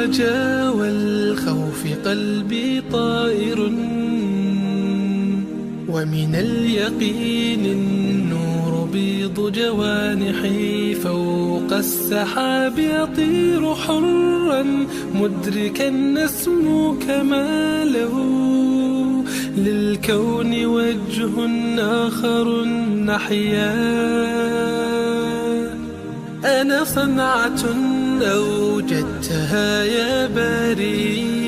الرجا والخوف قلبي طائر، ومن اليقين النور بيض جوانحي، فوق السحاب يطير حرا مدركا نسمو كماله، للكون وجه آخر نحيا. أنا صنعة أوجدتها يا باري،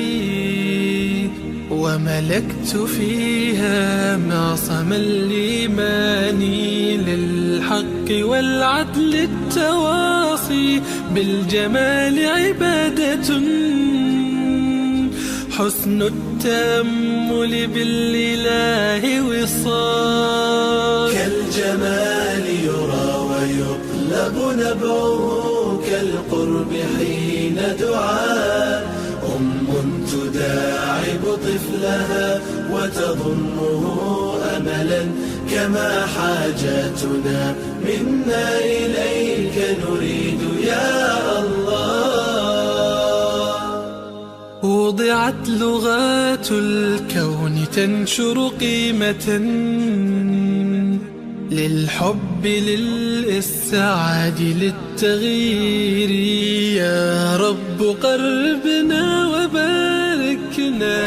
وملكت فيها معصم الإيمان، للحق والعدل التواصي، بالجمال عبادة، حسن التأمل بالإله وصال. كالجمال يرى ويطلب نبعه، كالقرب حين دعاء تداعب طفلها وتظنه أملا، كما حاجاتنا منا إليك نريد يا الله. وضعت لغات الكون تنشر قيمة للحب للإسعاد للتغيير، يا رب قربنا وباركنا.